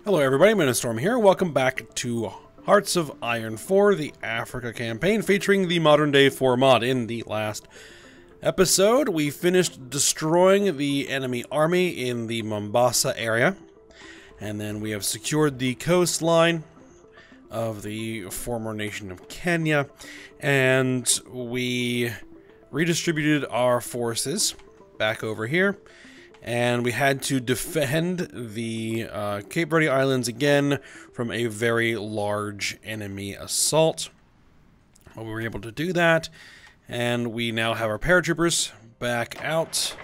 Hello everybody, Storm here. Welcome back to Hearts of Iron 4, the Africa campaign, featuring the modern day 4 mod. In the last episode, we finished destroying the enemy army in the Mombasa area, and then we have secured the coastline of the former nation of Kenya, and we redistributed our forces back over here. And we had to defend the Cape Verde Islands again from a very large enemy assault. Well, we were able to do that, and we now have our paratroopers back out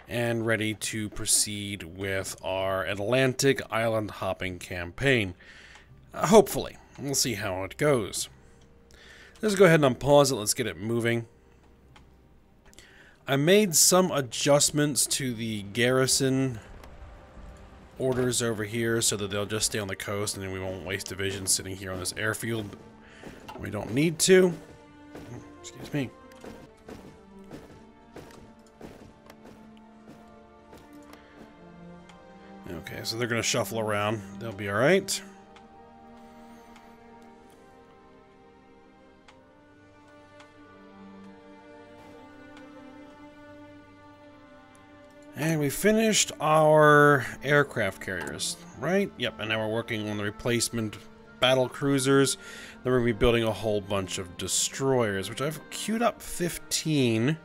and ready to proceed with our Atlantic island hopping campaign. Hopefully. We'll see how it goes. Let's go ahead and unpause it. Let's get it moving. I made some adjustments to the garrison orders over here so that they'll just stay on the coast and then we won't waste divisions sitting here on this airfield. We don't need to. Excuse me. Okay, so they're going to shuffle around. They'll be alright. And we finished our aircraft carriers, right? Yep, and now we're working on the replacement battle cruisers. Then we're going to be building a whole bunch of destroyers, which I've queued up 15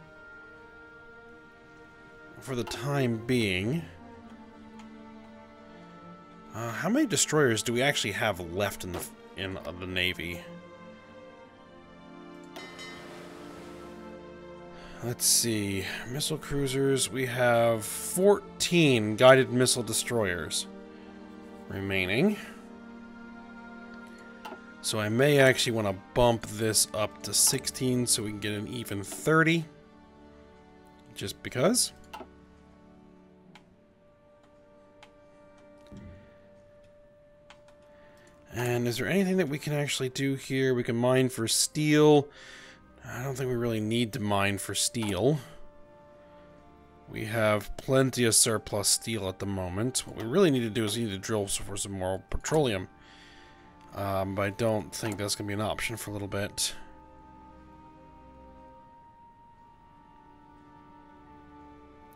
for the time being. How many destroyers do we actually have left in the Navy? Let's see, missile cruisers, we have 14 guided missile destroyers remaining. So I may actually want to bump this up to 16 so we can get an even 30. Just because. And is there anything that we can actually do here? We can mine for steel. I don't think we really need to mine for steel. We have plenty of surplus steel at the moment. What we really need to do is we need to drill for some more petroleum. But I don't think that's going to be an option for a little bit.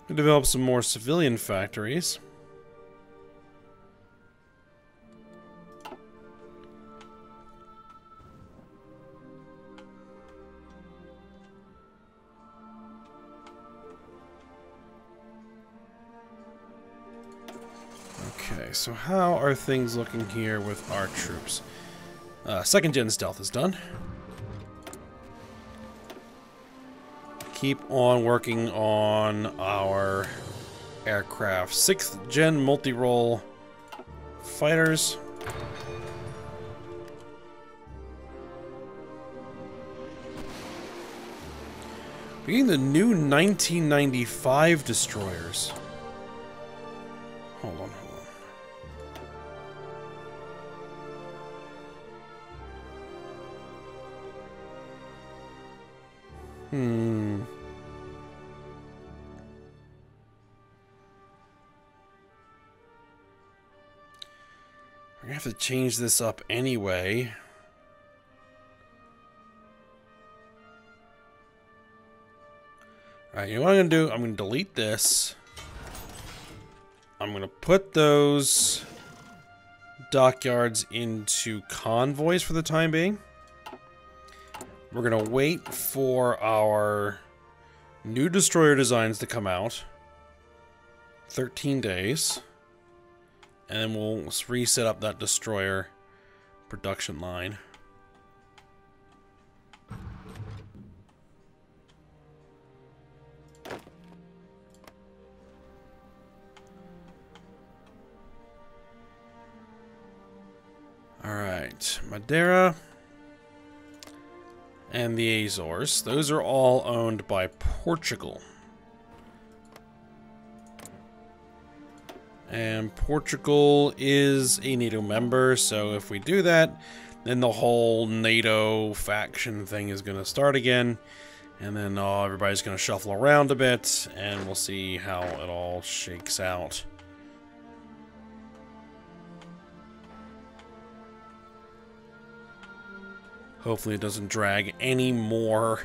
We develop some more civilian factories. Okay, so how are things looking here with our troops? Second gen stealth is done. Keep on working on our aircraft. 6th gen multi-role fighters. We're getting the new 1995 destroyers. Hold on. We're gonna have to change this up anyway. Alright, you know what I'm gonna do? I'm gonna delete this. I'm gonna put those dockyards into convoys for the time being. We're going to wait for our new destroyer designs to come out. 13 days. And then we'll reset up that destroyer production line. Alright, Madeira and the Azores. Those are all owned by Portugal. And Portugal is a NATO member, so if we do that, then the whole NATO faction thing is going to start again. And then everybody's going to shuffle around a bit, and we'll see how it all shakes out. Hopefully it doesn't drag any more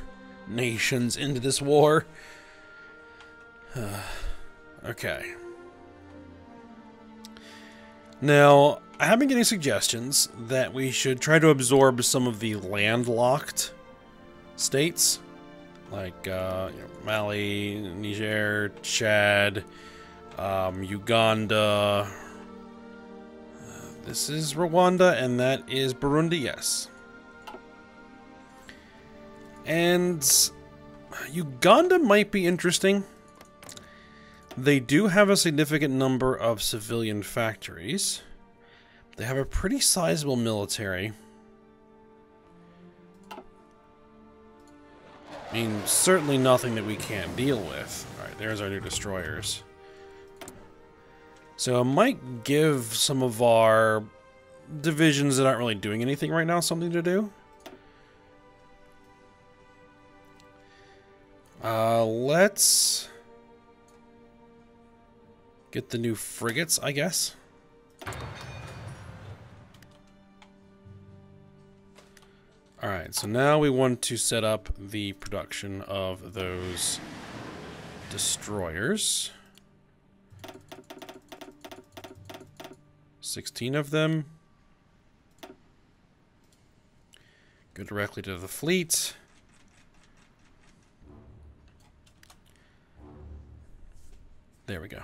nations into this war. Okay. Now, I have been getting suggestions that we should try to absorb some of the landlocked states, like Mali, Niger, Chad, Uganda. This is Rwanda, and that is Burundi, yes. And Uganda might be interesting. They do have a significant number of civilian factories. They have a pretty sizable military. I mean, certainly nothing that we can't deal with. Alright, there's our new destroyers. So I might give some of our divisions that aren't really doing anything right now something to do. Let's get the new frigates, I guess. Alright, so now we want to set up the production of those destroyers. 16 of them. Go directly to the fleet. There we go.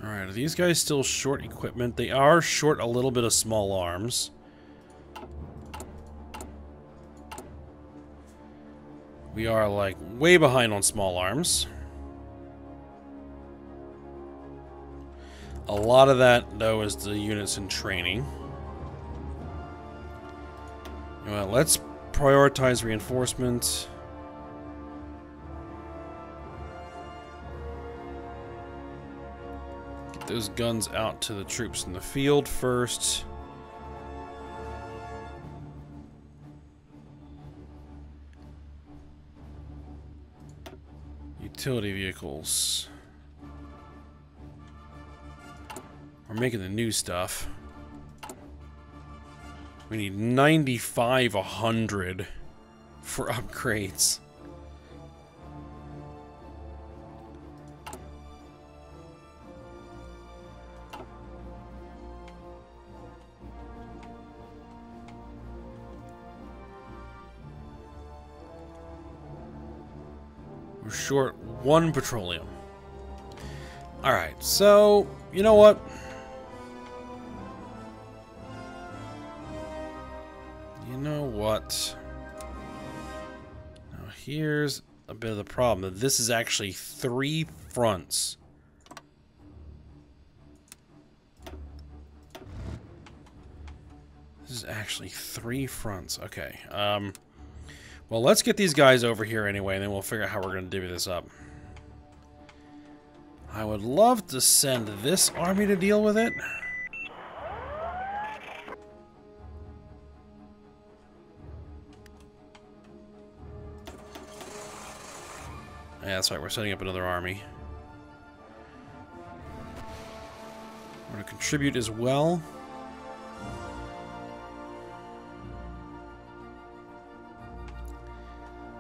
Alright, are these guys still short equipment? They are short a little bit of small arms. We are, like, way behind on small arms. A lot of that, though, is the units in training. Well, let's prioritize reinforcement. Get those guns out to the troops in the field first. Utility vehicles. We're making the new stuff. We need 95, 100 for upgrades. We're short 1 petroleum. Alright, so, you know what? You know what? Now here's a bit of the problem. This is actually 3 fronts. This is actually 3 fronts. Okay. Well, let's get these guys over here anyway, and then we'll figure out how we're going to divvy this up. I would love to send this army to deal with it. Yeah, that's right, we're setting up another army. We're going to contribute as well.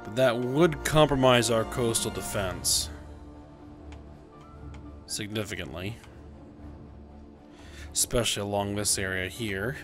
But that would compromise our coastal defense significantly. Especially along this area here.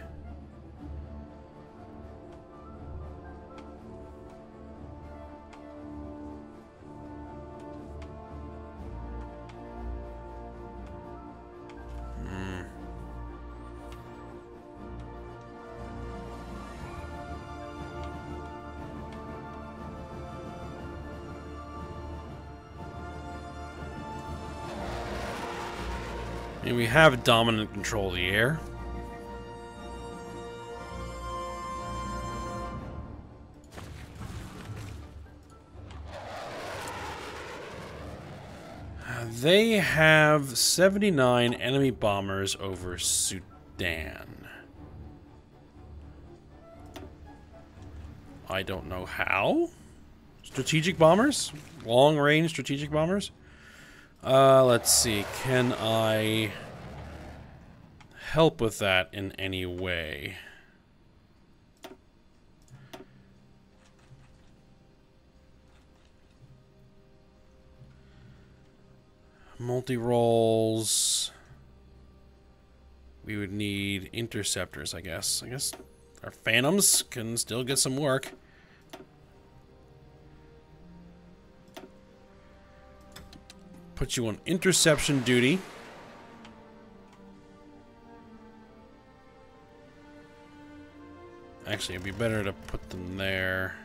And we have dominant control of the air. They have 79 enemy bombers over Sudan. I don't know how. Strategic bombers? Long-range strategic bombers? Let's see. Can I help with that in any way? Multi-rolls. We would need interceptors, I guess. I guess our phantoms can still get some work. Put you on interception duty. Actually, it'd be better to put them there.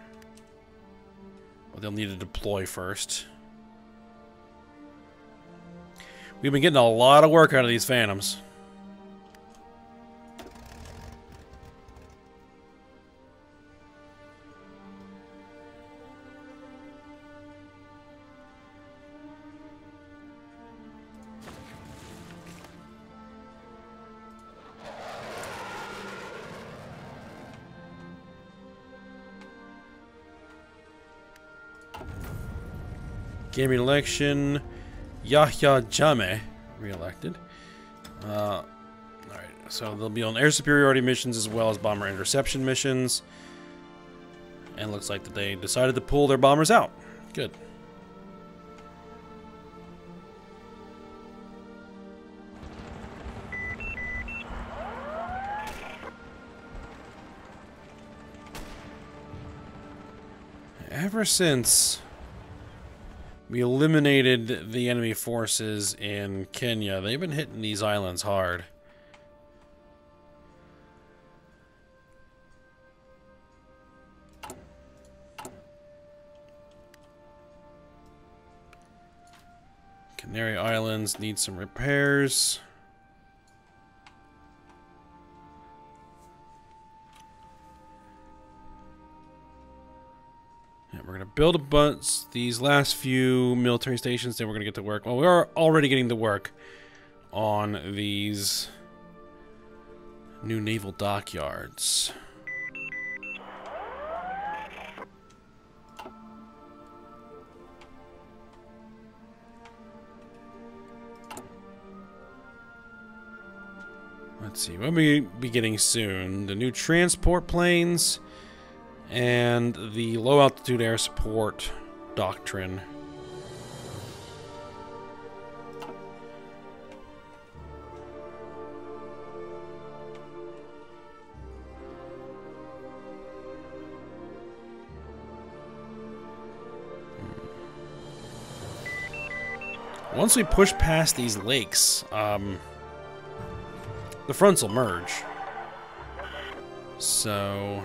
Well, they'll need to deploy first. We've been getting a lot of work out of these phantoms. Gaming election, Yahya Jammeh re-elected. Alright, so they'll be on air superiority missions as well as bomber interception missions. And it looks like that they decided to pull their bombers out. Good. Ever since we eliminated the enemy forces in Kenya, they've been hitting these islands hard. Canary Islands need some repairs. We're going to build a bunch, these last few military stations, then we're going to get to work. Well, we are already getting to work on these new naval dockyards. Let's see, what will we be getting soon? The new transport planes and the low altitude air support doctrine. Once we push past these lakes, the fronts will merge. So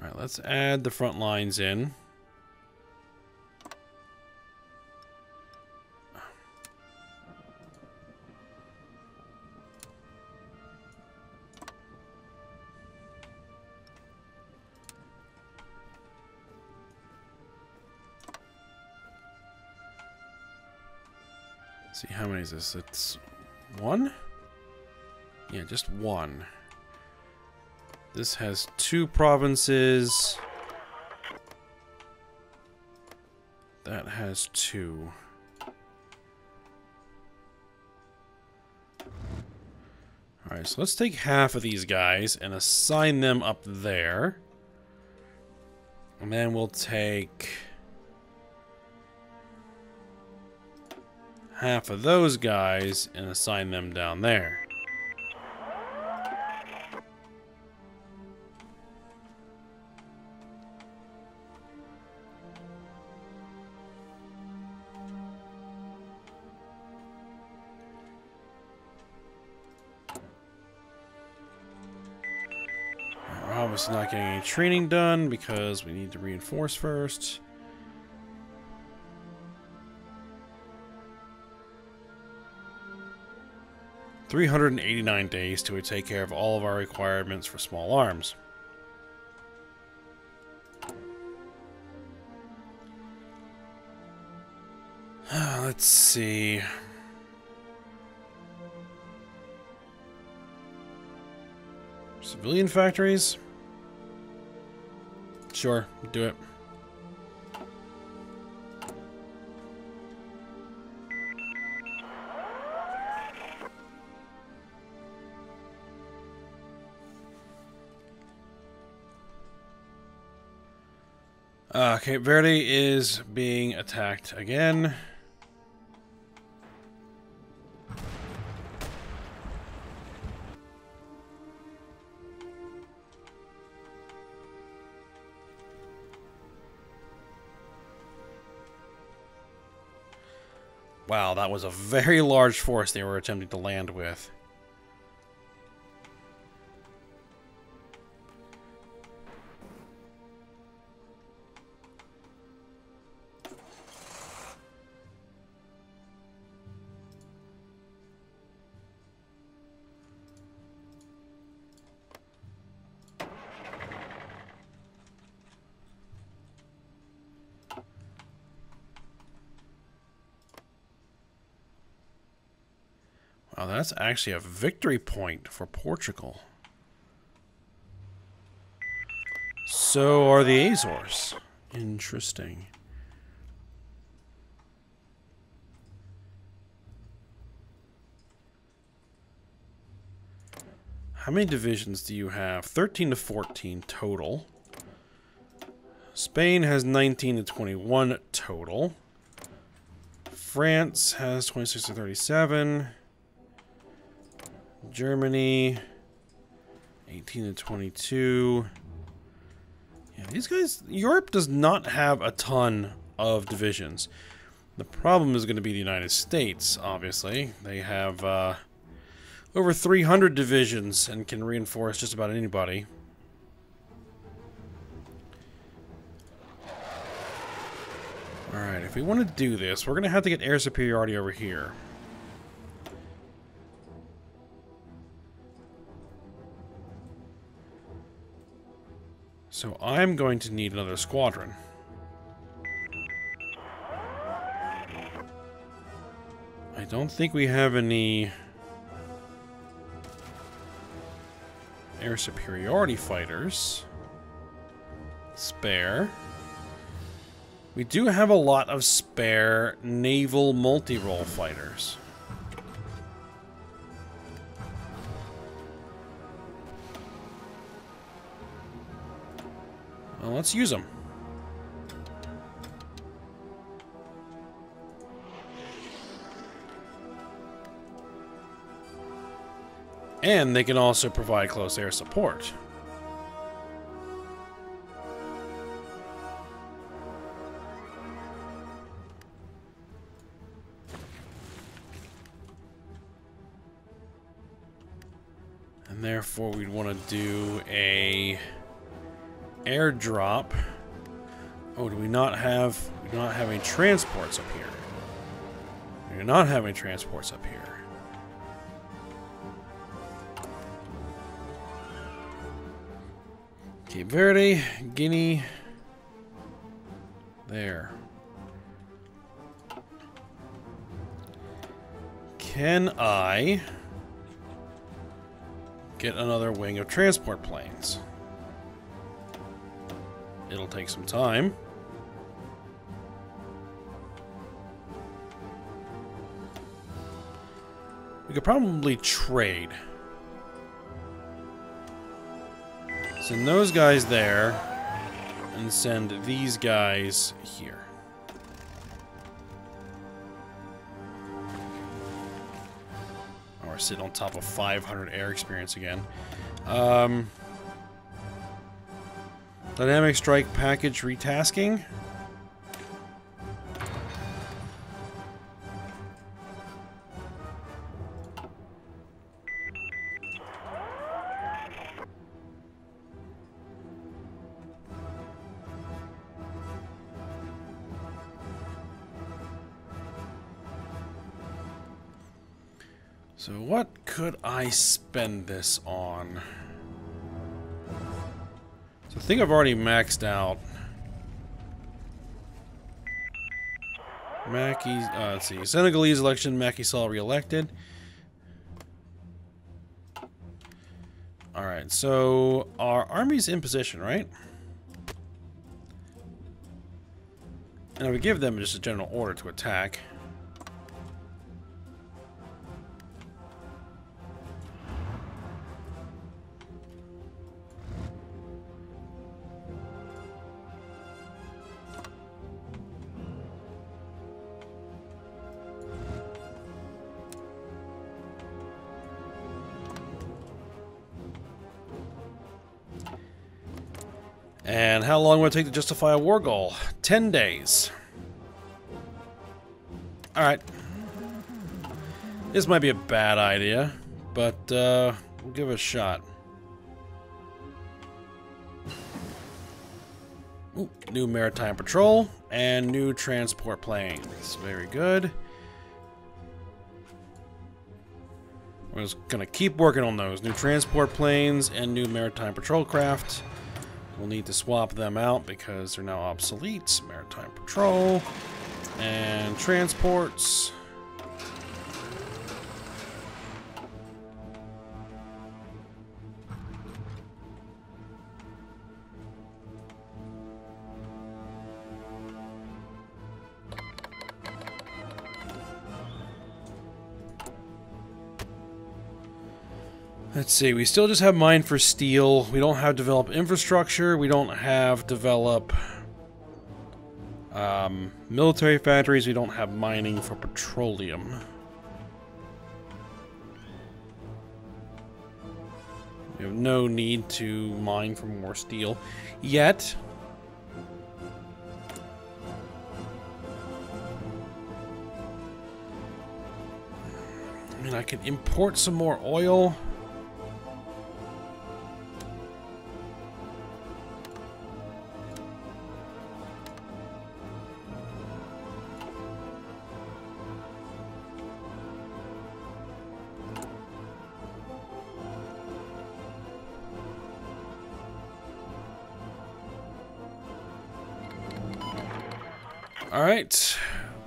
alright, let's add the front lines in. Let's see, how many is this? It's one? Yeah, just one. This has 2 provinces. That has 2. Alright, so let's take half of these guys and assign them up there. And then we'll take half of those guys and assign them down there. We're obviously not getting any training done because we need to reinforce first. $389 days to take care of all of our requirements for small arms. Let's see. Civilian factories? Sure, do it. Cape Verde is being attacked again. Wow, that was a very large force they were attempting to land with. Wow, that's actually a victory point for Portugal. So are the Azores. Interesting. How many divisions do you have? 13 to 14 total. Spain has 19 to 21 total. France has 26 to 37. Germany, 18 to 22. Yeah, these guys... Europe does not have a ton of divisions. The problem is going to be the United States, obviously. They have over 300 divisions and can reinforce just about anybody. Alright, if we want to do this, we're going to have to get air superiority over here. So I'm going to need another squadron. I don't think we have any air superiority fighters spare. We do have a lot of spare naval multi-role fighters. Well, let's use them. And they can also provide close air support. And therefore we'd want to do a airdrop. Oh, do we not have... We do not have any transports up here. We do not have any transports up here. Cape Verde, Guinea. There. Can I get another wing of transport planes? It'll take some time. We could probably trade. Send those guys there, and send these guys here. Oh, we're sitting on top of 500 air experience again. Dynamic strike package retasking. So what could I spend this on? So I think I've already maxed out Mackey. Let's see, Senegalese election. Macky Sall re-elected. Alright, so our army's in position, right? And I would give them just a general order to attack. And how long will it take to justify a war goal? 10 days. Alright. This might be a bad idea, but we'll give it a shot. Ooh, new maritime patrol and new transport planes. Very good. We're just gonna keep working on those. New transport planes and new maritime patrol craft. We'll need to swap them out because they're now obsolete. Maritime patrol and transports. Let's see, we still just have mine for steel. We don't have develop infrastructure. We don't have develop military factories. We don't have mining for petroleum. We have no need to mine for more steel yet. I mean, I can import some more oil. Alright,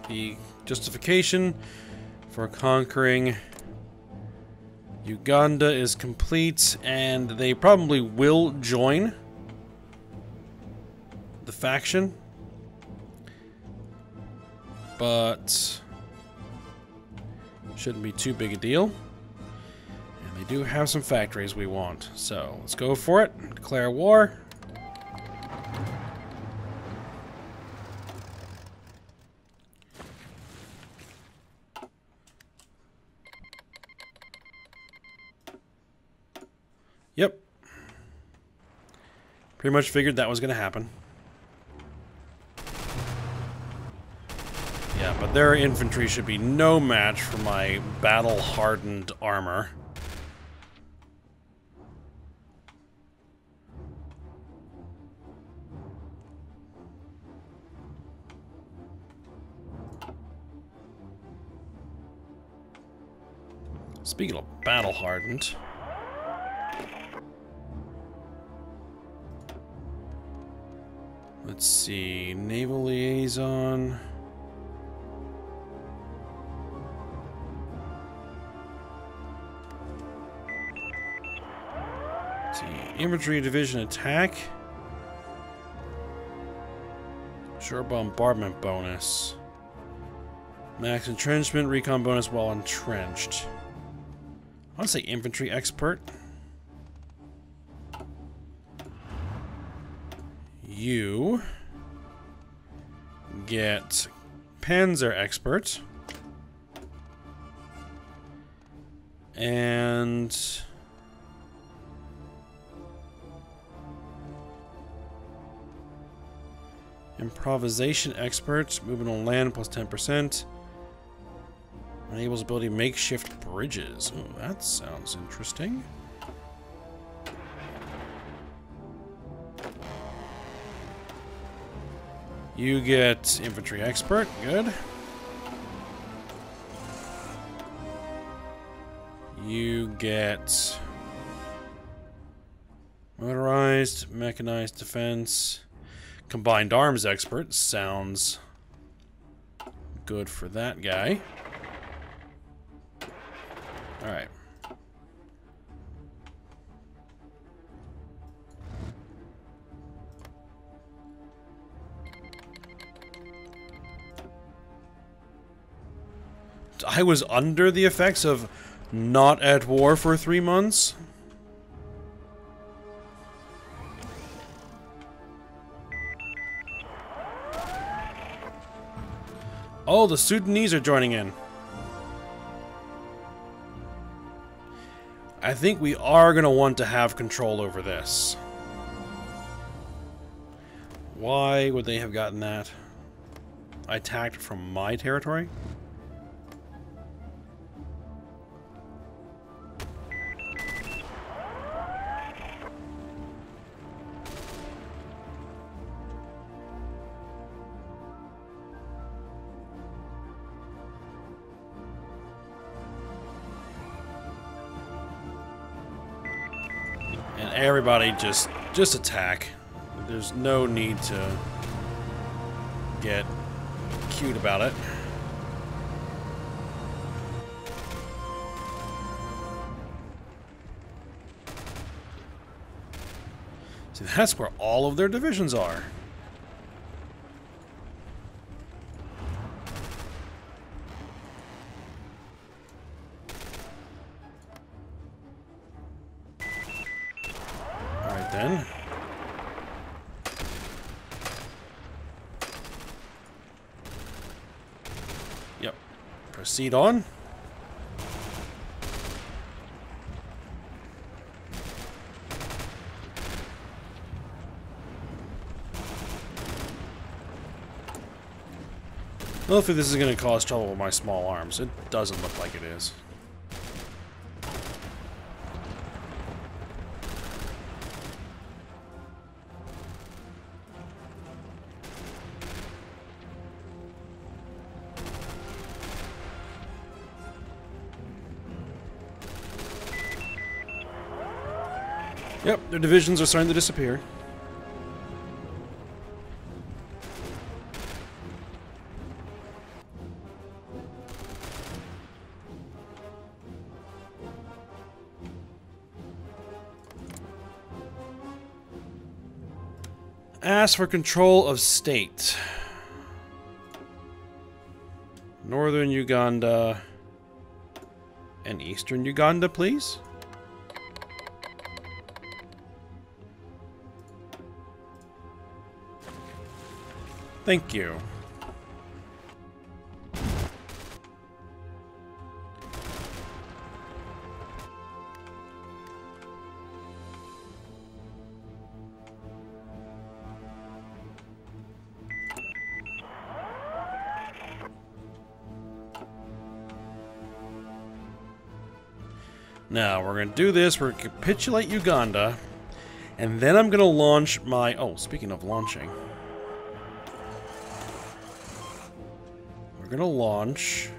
the justification for conquering Uganda is complete, and they probably will join the faction, but shouldn't be too big a deal. And they do have some factories we want, so let's go for it. Declare war. Yep. Pretty much figured that was going to happen. Yeah, but their infantry should be no match for my battle-hardened armor. Speaking of battle-hardened... let's see, naval liaison. Let's see, infantry division attack. Short bombardment bonus. Max entrenchment, recon bonus while entrenched. I want to say infantry expert. You get Panzer expert and improvisation expert, movement on land plus 10%, enables ability to makeshift bridges. Oh, that sounds interesting. You get infantry expert, good. You get motorized, mechanized defense, combined arms expert, sounds good for that guy. Alright. I was under the effects of not at war for 3 months. Oh, the Sudanese are joining in. I think we are going to want to have control over this. Why would they have gotten that? I attacked from my territory? And everybody just attack. There's no need to get cute about it. See, that's where all of their divisions are. Alright then. Yep. Proceed on. Hopefully this is going to cause trouble with my small arms. It doesn't look like it is. Yep, their divisions are starting to disappear. Ask for control of state. Northern Uganda and Eastern Uganda, please. Thank you. Now, we're going to do this. We're going to capitulate Uganda. And then I'm going to launch my... Oh, speaking of launching. We're going to launch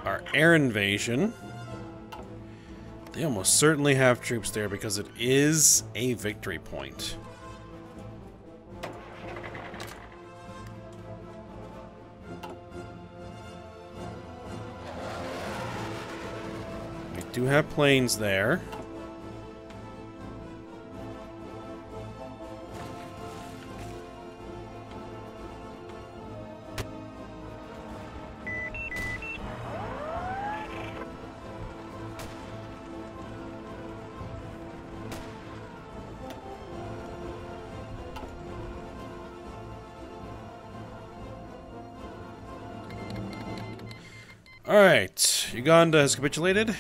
our air invasion. They almost certainly have troops there because it is a victory point. Do have planes there. All right, Uganda has capitulated.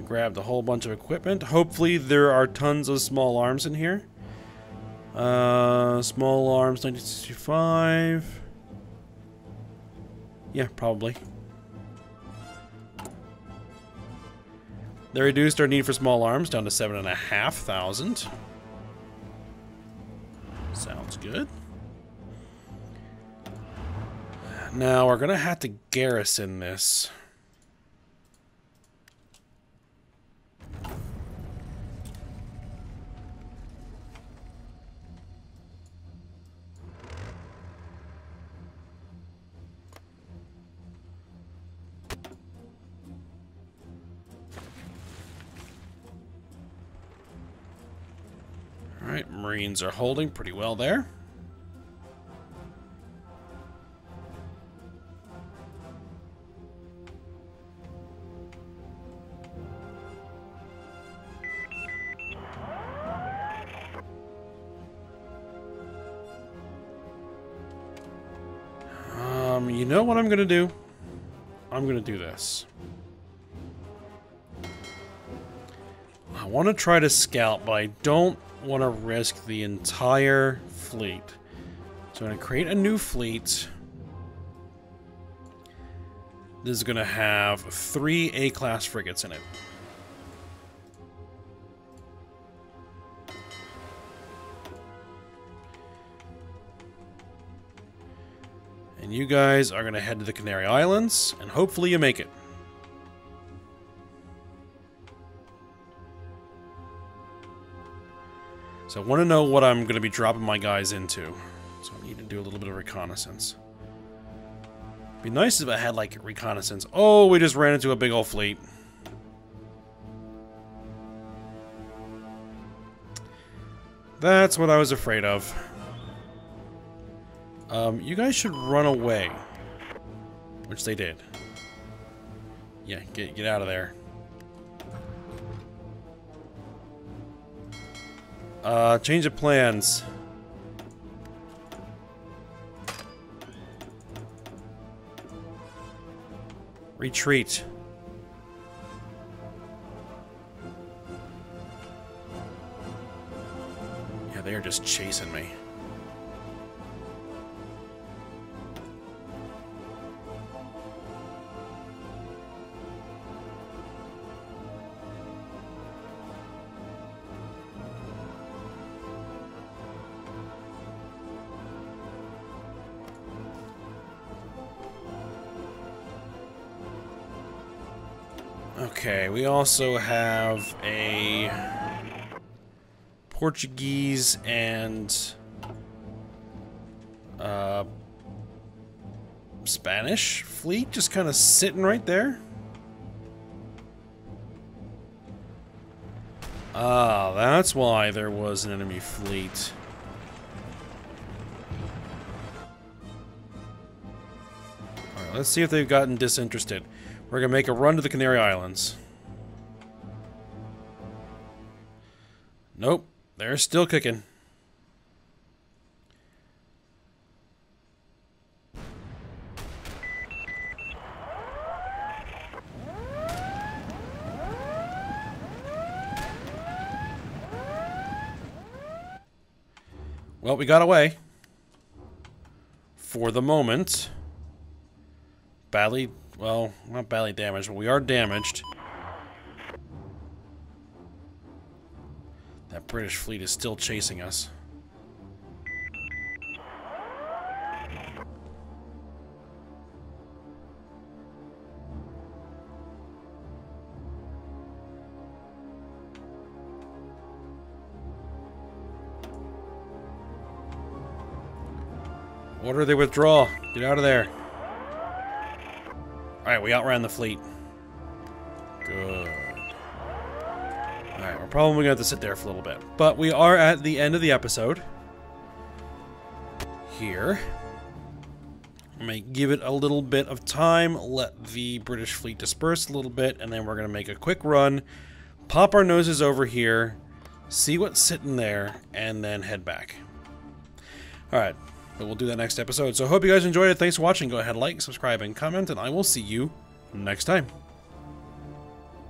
Grabbed a whole bunch of equipment. Hopefully there are tons of small arms in here. Small arms 1965. Yeah, probably. They reduced our need for small arms down to 7,500. Sounds good. Now we're gonna have to garrison this. Alright, Marines are holding pretty well there. you know what I'm gonna do? I'm gonna do this. I want to try to scout, but I don't want to risk the entire fleet. So I'm going to create a new fleet. This is going to have 3 A-class frigates in it. And you guys are going to head to the Canary Islands, and hopefully you make it. So I want to know what I'm going to be dropping my guys into. So I need to do a little bit of reconnaissance. Be nice if I had, like, reconnaissance. Oh, we just ran into a big old fleet. That's what I was afraid of. You guys should run away. Which they did. Yeah, get out of there. Change of plans. Retreat. Yeah, they are just chasing me. Okay, we also have a Portuguese and Spanish fleet just kind of sitting right there. Ah, that's why there was an enemy fleet. Alright, let's see if they've gotten disinterested. We're gonna make a run to the Canary Islands. Nope, they're still kicking. Well, we got away. For the moment. Badly, well, not badly damaged, but we are damaged. That British fleet is still chasing us. Order they withdraw. Get out of there. Alright, we outran the fleet. Good. Alright, we're probably going to have to sit there for a little bit. But we are at the end of the episode. Here. I may give it a little bit of time, let the British fleet disperse a little bit, and then we're going to make a quick run, pop our noses over here, see what's sitting there, and then head back. Alright. But we'll do that next episode. So I hope you guys enjoyed it. Thanks for watching. Go ahead, like, subscribe, and comment, and I will see you next time.